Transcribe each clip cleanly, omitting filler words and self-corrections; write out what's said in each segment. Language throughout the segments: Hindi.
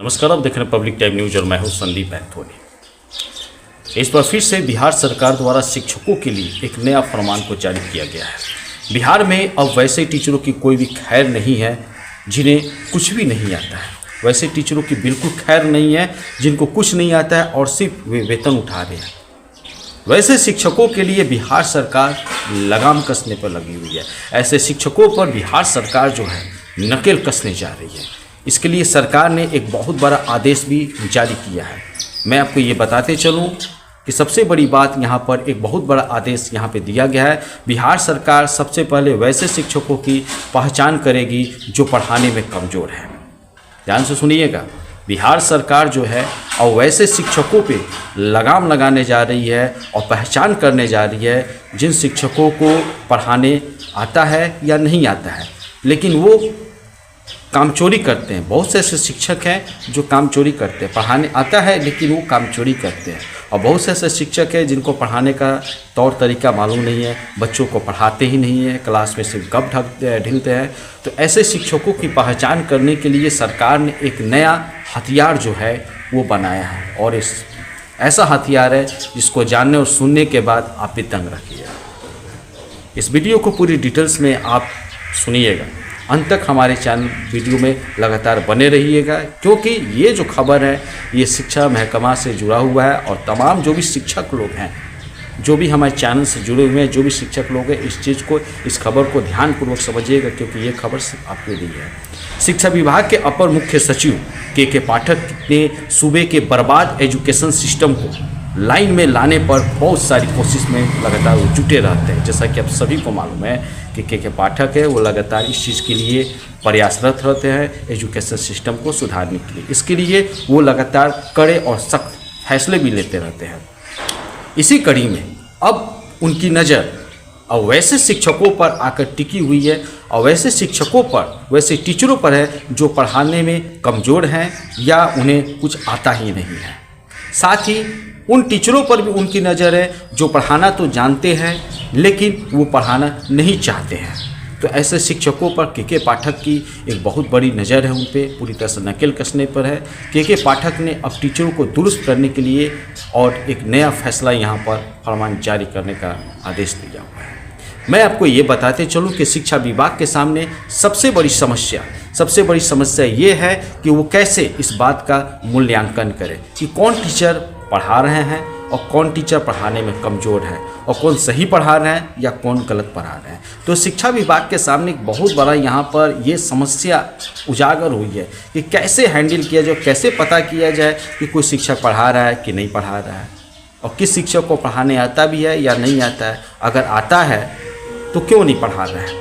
नमस्कार, आप देख रहे हैं पब्लिक टाइम न्यूज और मैं हूं संदीप एंथोनी। इस बार फिर से बिहार सरकार द्वारा शिक्षकों के लिए एक नया फरमान को जारी किया गया है। बिहार में अब वैसे टीचरों की कोई भी खैर नहीं है जिन्हें कुछ भी नहीं आता है। वैसे टीचरों की बिल्कुल खैर नहीं है जिनको कुछ नहीं आता है और सिर्फ वे वेतन उठा रहे हैं। वैसे शिक्षकों के लिए बिहार सरकार लगाम कसने पर लगी हुई है। ऐसे शिक्षकों पर बिहार सरकार जो है नकेल कसने जा रही है। इसके लिए सरकार ने एक बहुत बड़ा आदेश भी जारी किया है। मैं आपको ये बताते चलूँ कि सबसे बड़ी बात यहाँ पर एक बहुत बड़ा आदेश यहाँ पे दिया गया है। बिहार सरकार सबसे पहले वैसे शिक्षकों की पहचान करेगी जो पढ़ाने में कमज़ोर है। ध्यान से सुनिएगा, बिहार सरकार जो है और वैसे शिक्षकों पे लगाम लगाने जा रही है और पहचान करने जा रही है जिन शिक्षकों को पढ़ाने आता है या नहीं आता है, लेकिन वो काम चोरी करते हैं। बहुत से ऐसे शिक्षक हैं जो काम चोरी करते हैं, पढ़ाने आता है लेकिन वो काम चोरी करते हैं। और बहुत से ऐसे शिक्षक हैं जिनको पढ़ाने का तौर तरीका मालूम नहीं है, बच्चों को पढ़ाते ही नहीं है, क्लास में सिर्फ गप ढिलते हैं। तो ऐसे शिक्षकों की पहचान करने के लिए सरकार ने एक नया हथियार जो है वो बनाया है। और इस ऐसा हथियार है जिसको जानने और सुनने के बाद आप भी दंग रखिए। इस वीडियो को पूरी डिटेल्स में आप सुनिएगा, अंत तक हमारे चैनल वीडियो में लगातार बने रहिएगा, क्योंकि ये जो खबर है ये शिक्षा महकमा से जुड़ा हुआ है। और तमाम जो भी शिक्षक लोग हैं, जो भी हमारे चैनल से जुड़े हुए हैं, जो भी शिक्षक लोग हैं, इस चीज़ को, इस खबर को ध्यानपूर्वक समझिएगा, क्योंकि ये खबर सिर्फ आपके लिए है। शिक्षा विभाग के अपर मुख्य सचिव के पाठक ने सूबे के बर्बाद एजुकेशन सिस्टम को लाइन में लाने पर बहुत सारी कोशिश में लगातार वो जुटे रहते हैं। जैसा कि आप सभी को मालूम है कि के पाठक है वो लगातार इस चीज़ के लिए प्रयासरत रहते हैं, एजुकेशन सिस्टम को सुधारने के लिए। इसके लिए वो लगातार कड़े और सख्त फैसले भी लेते रहते हैं। इसी कड़ी में अब उनकी नज़र और वैसे शिक्षकों पर आकर टिकी हुई है और वैसे शिक्षकों पर, वैसे टीचरों पर है जो पढ़ाने में कमज़ोर हैं या उन्हें कुछ आता ही नहीं है। साथ ही उन टीचरों पर भी उनकी नज़र है जो पढ़ाना तो जानते हैं लेकिन वो पढ़ाना नहीं चाहते हैं। तो ऐसे शिक्षकों पर के पाठक की एक बहुत बड़ी नज़र है, उन पे पूरी तरह से नकेल कसने पर है। के पाठक ने अब टीचरों को दुरुस्त करने के लिए और एक नया फैसला यहाँ पर फरमान जारी करने का आदेश दिया हुआ है। मैं आपको ये बताते चलूँ कि शिक्षा विभाग के सामने सबसे बड़ी समस्या ये है कि वो कैसे इस बात का मूल्यांकन करे कि कौन टीचर पढ़ा रहे हैं और कौन टीचर पढ़ाने में कमज़ोर है और कौन सही पढ़ा रहे हैं या कौन गलत पढ़ा रहे हैं। तो शिक्षा विभाग के सामने एक बहुत बड़ा यहाँ पर ये समस्या उजागर हुई है कि कैसे हैंडल किया जाए, कैसे पता किया जाए कि कोई शिक्षक पढ़ा रहा है कि नहीं पढ़ा रहा है और किस शिक्षक को पढ़ाने आता भी है या नहीं आता है। अगर आता है तो क्यों नहीं पढ़ा रहा है।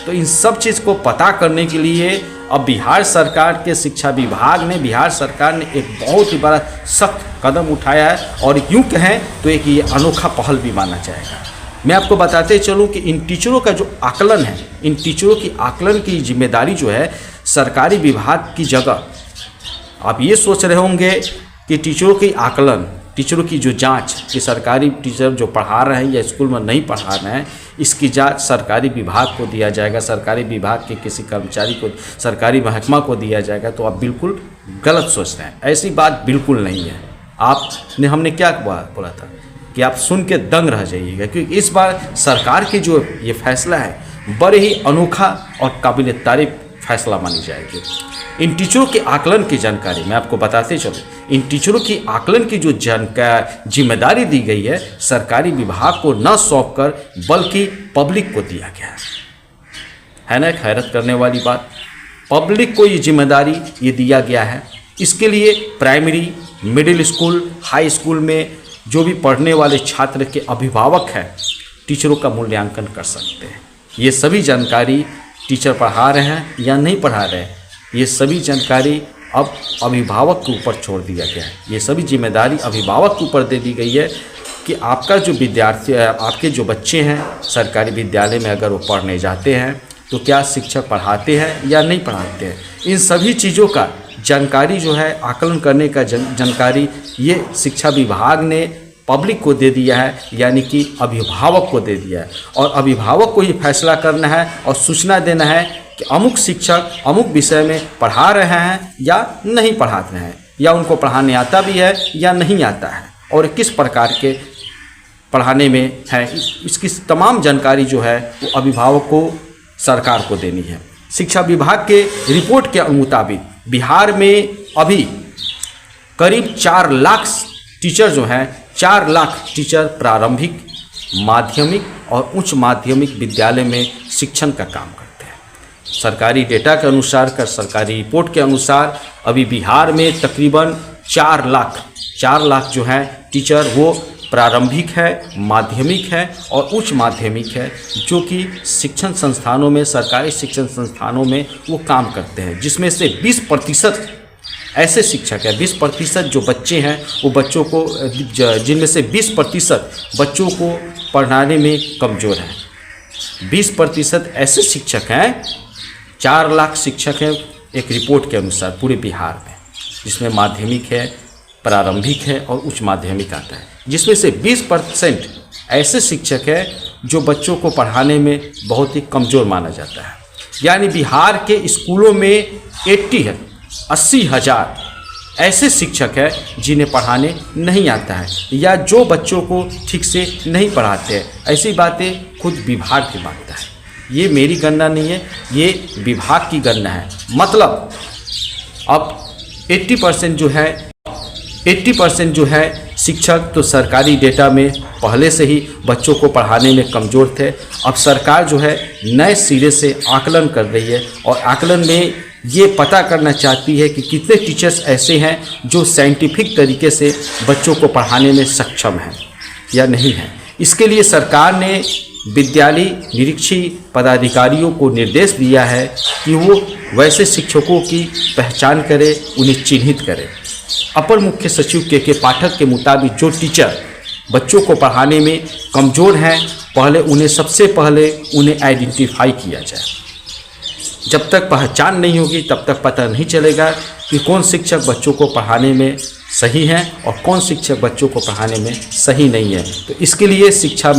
तो इन सब चीज़ को पता करने के लिए अब बिहार सरकार के शिक्षा विभाग ने, बिहार सरकार ने एक बहुत ही बड़ा सख्त कदम उठाया है और यूँ कहें तो एक ये अनोखा पहल भी माना जाएगा। मैं आपको बताते चलूँ कि इन टीचरों का जो आकलन है, इन टीचरों की आकलन की जिम्मेदारी जो है सरकारी विभाग की जगह, आप ये सोच रहे होंगे कि टीचरों की आकलन, टीचरों की जो जांच कि सरकारी टीचर जो पढ़ा रहे हैं या स्कूल में नहीं पढ़ा रहे हैं, इसकी जांच सरकारी विभाग को दिया जाएगा, सरकारी विभाग के किसी कर्मचारी को, सरकारी महकमा को दिया जाएगा, तो आप बिल्कुल गलत सोच रहे हैं। ऐसी बात बिल्कुल नहीं है। आपने, हमने क्या बोला था कि आप सुन के दंग रह जाइएगा, क्योंकि इस बार सरकार की जो ये फैसला है बड़े ही अनोखा और काबिल तारीफ फैसला मानी जाएगी। इन टीचरों के आकलन की जानकारी मैं आपको बताते चलूँ, इन टीचरों की आकलन की जो जिम्मेदारी दी गई है सरकारी विभाग को न सौंप कर बल्कि पब्लिक को दिया गया है ना। एक हैरत करने वाली बात, पब्लिक को ये जिम्मेदारी ये दिया गया है। इसके लिए primary, middle school, high school में जो भी पढ़ने वाले छात्र के अभिभावक हैं टीचरों का मूल्यांकन कर सकते हैं। ये सभी जानकारी टीचर पढ़ा रहे हैं या नहीं पढ़ा रहे हैं, ये सभी जानकारी अब अभिभावक के ऊपर छोड़ दिया गया है। ये सभी जिम्मेदारी अभिभावक के ऊपर दे दी गई है कि आपका जो विद्यार्थी, आपके जो बच्चे हैं सरकारी विद्यालय में अगर वो पढ़ने जाते हैं तो क्या शिक्षक पढ़ाते हैं या नहीं पढ़ाते हैं। इन सभी चीज़ों का जानकारी जो है, आकलन करने का जानकारी ये शिक्षा विभाग ने पब्लिक को दे दिया है, यानी कि अभिभावक को दे दिया है। और अभिभावक को ये फैसला करना है और सूचना देना है कि अमुक शिक्षक अमुक विषय में पढ़ा रहे हैं या नहीं पढ़ा रहे हैं, या उनको पढ़ाने आता भी है या नहीं आता है, और किस प्रकार के पढ़ाने में है, इसकी तमाम जानकारी जो है वो अभिभावक को सरकार को देनी है। शिक्षा विभाग के रिपोर्ट के मुताबिक बिहार में अभी करीब 4 लाख टीचर जो हैं, 4 लाख टीचर प्रारंभिक, माध्यमिक और उच्च माध्यमिक विद्यालय में शिक्षण का काम करते हैं। सरकारी डेटा के अनुसार, सरकारी रिपोर्ट के अनुसार अभी बिहार में तकरीबन 4 लाख जो हैं टीचर वो प्रारंभिक है, माध्यमिक है और उच्च माध्यमिक है, जो कि शिक्षण संस्थानों में, सरकारी शिक्षण संस्थानों में वो काम करते हैं, जिसमें से 20% ऐसे शिक्षक हैं, 20% जो बच्चे हैं वो बच्चों को, जिनमें से 20% बच्चों को पढ़ाने में कमज़ोर हैं। 20% ऐसे शिक्षक हैं, 4 लाख शिक्षक हैं एक रिपोर्ट के अनुसार पूरे बिहार में, जिसमें माध्यमिक है, प्रारंभिक है और उच्च माध्यमिक आता है, जिसमें से 20% ऐसे शिक्षक हैं जो बच्चों को पढ़ाने में बहुत ही कमज़ोर माना जाता है। यानी बिहार के स्कूलों में 80,000 ऐसे शिक्षक हैं जिन्हें पढ़ाने नहीं आता है, या जो बच्चों को ठीक से नहीं पढ़ाते हैं। ऐसी बातें खुद विभाग की मानता है। ये मेरी गणना नहीं है, ये विभाग की गणना है। मतलब अब 80% जो है शिक्षक तो सरकारी डेटा में पहले से ही बच्चों को पढ़ाने में कमज़ोर थे। अब सरकार जो है नए सिरे से आकलन कर रही है, और आकलन में ये पता करना चाहती है कि कितने टीचर्स ऐसे हैं जो साइंटिफिक तरीके से बच्चों को पढ़ाने में सक्षम हैं या नहीं हैं। इसके लिए सरकार ने विद्यालय निरीक्षी पदाधिकारियों को निर्देश दिया है कि वो वैसे शिक्षकों की पहचान करें, उन्हें चिन्हित करें। अपर मुख्य सचिव के पाठक के मुताबिक जो टीचर बच्चों को पढ़ाने में कमज़ोर हैं, सबसे पहले उन्हें आइडेंटिफाई किया जाए। जब तक पहचान नहीं होगी तब तक पता नहीं चलेगा कि कौन शिक्षक बच्चों को पढ़ाने में सही है और कौन शिक्षक बच्चों को पढ़ाने में सही नहीं है। तो इसके लिए शिक्षा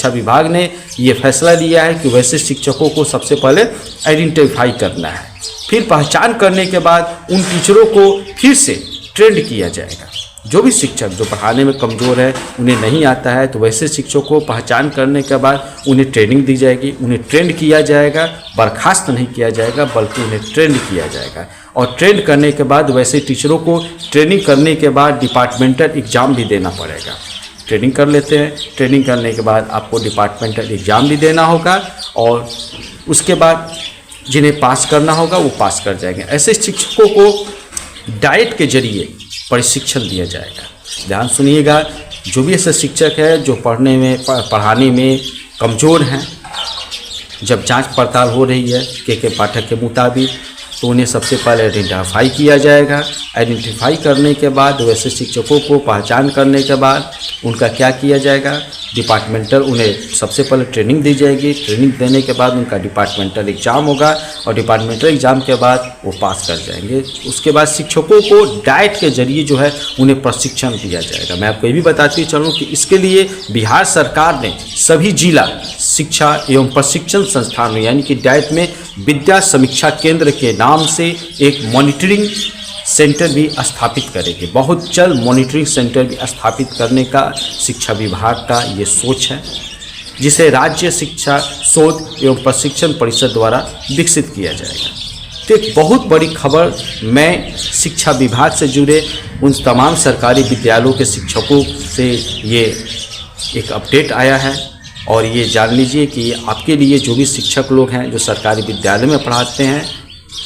विभाग ने ये फैसला लिया है कि वैसे शिक्षकों को सबसे पहले आइडेंटिफाई करना है। फिर पहचान करने के बाद उन टीचरों को फिर से ट्रेंड किया जाएगा। जो भी शिक्षक जो पढ़ाने में कमज़ोर है, उन्हें नहीं आता है, तो वैसे शिक्षकों को पहचान करने के बाद उन्हें ट्रेनिंग दी जाएगी, उन्हें ट्रेंड किया जाएगा। बर्खास्त नहीं किया जाएगा बल्कि उन्हें ट्रेंड किया जाएगा। और ट्रेंड करने के बाद वैसे टीचरों को ट्रेनिंग करने के बाद डिपार्टमेंटल एग्ज़ाम भी देना पड़ेगा। ट्रेनिंग कर लेते हैं, ट्रेनिंग करने के बाद आपको डिपार्टमेंटल एग्ज़ाम भी देना होगा, और उसके बाद जिन्हें पास करना होगा वो पास कर जाएंगे। ऐसे शिक्षकों को डाइट के जरिए प्रशिक्षण दिया जाएगा। ध्यान सुनिएगा, जो भी ऐसे शिक्षक है जो पढ़ाने में कमज़ोर हैं, जब जांच पड़ताल हो रही है के पाठक के मुताबिक, तो उन्हें सबसे पहले आइडेंटिफाई किया जाएगा। आइडेंटिफाई करने के बाद वैसे शिक्षकों को पहचान करने के बाद उनका क्या किया जाएगा, डिपार्टमेंटल, उन्हें सबसे पहले ट्रेनिंग दी जाएगी। ट्रेनिंग देने के बाद उनका डिपार्टमेंटल एग्ज़ाम होगा, और डिपार्टमेंटल एग्ज़ाम के बाद वो पास कर जाएंगे। उसके बाद शिक्षकों को डाइट के जरिए जो है उन्हें प्रशिक्षण दिया जाएगा। मैं आपको ये भी बताती चलूँ कि इसके लिए बिहार सरकार ने सभी जिला शिक्षा एवं प्रशिक्षण संस्थान में, यानी कि डाइट में विद्या समीक्षा केंद्र के नाम से एक मॉनिटरिंग सेंटर भी स्थापित करेंगे। बहुत जल्द मॉनिटरिंग सेंटर भी स्थापित करने का शिक्षा विभाग का ये सोच है, जिसे राज्य शिक्षा शोध एवं प्रशिक्षण परिषद द्वारा विकसित किया जाएगा। तो एक बहुत बड़ी खबर मैं शिक्षा विभाग से जुड़े उन तमाम सरकारी विद्यालयों के शिक्षकों से ये एक अपडेट आया है। और ये जान लीजिए कि आपके लिए जो भी शिक्षक लोग हैं जो सरकारी विद्यालय में पढ़ाते हैं,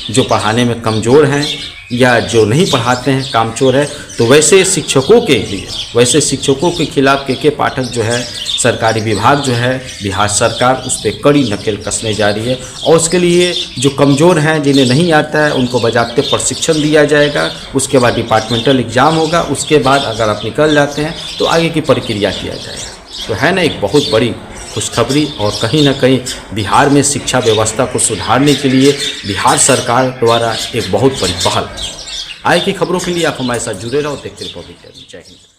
जो पढ़ाने में कमज़ोर हैं या जो नहीं पढ़ाते हैं, कामचोर है, तो वैसे शिक्षकों के लिए, वैसे शिक्षकों के खिलाफ के पाठक जो है, सरकारी विभाग जो है, बिहार सरकार उस पर कड़ी नकेल कसने जा रही है। और उसके लिए जो कमज़ोर हैं, जिन्हें नहीं आता है, उनको बजाते प्रशिक्षण दिया जाएगा। उसके बाद डिपार्टमेंटल एग्ज़ाम होगा। उसके बाद अगर आप निकल जाते हैं तो आगे की प्रक्रिया किया जाएगा। तो है ना एक बहुत बड़ी खुशखबरी, और कहीं ना कहीं बिहार में शिक्षा व्यवस्था को सुधारने के लिए बिहार सरकार द्वारा एक बहुत बड़ी पहल। आगे की खबरों के लिए आप हमारे साथ जुड़े रहो। देखते रहो रिपब्लिक टीवी। जय हिंद।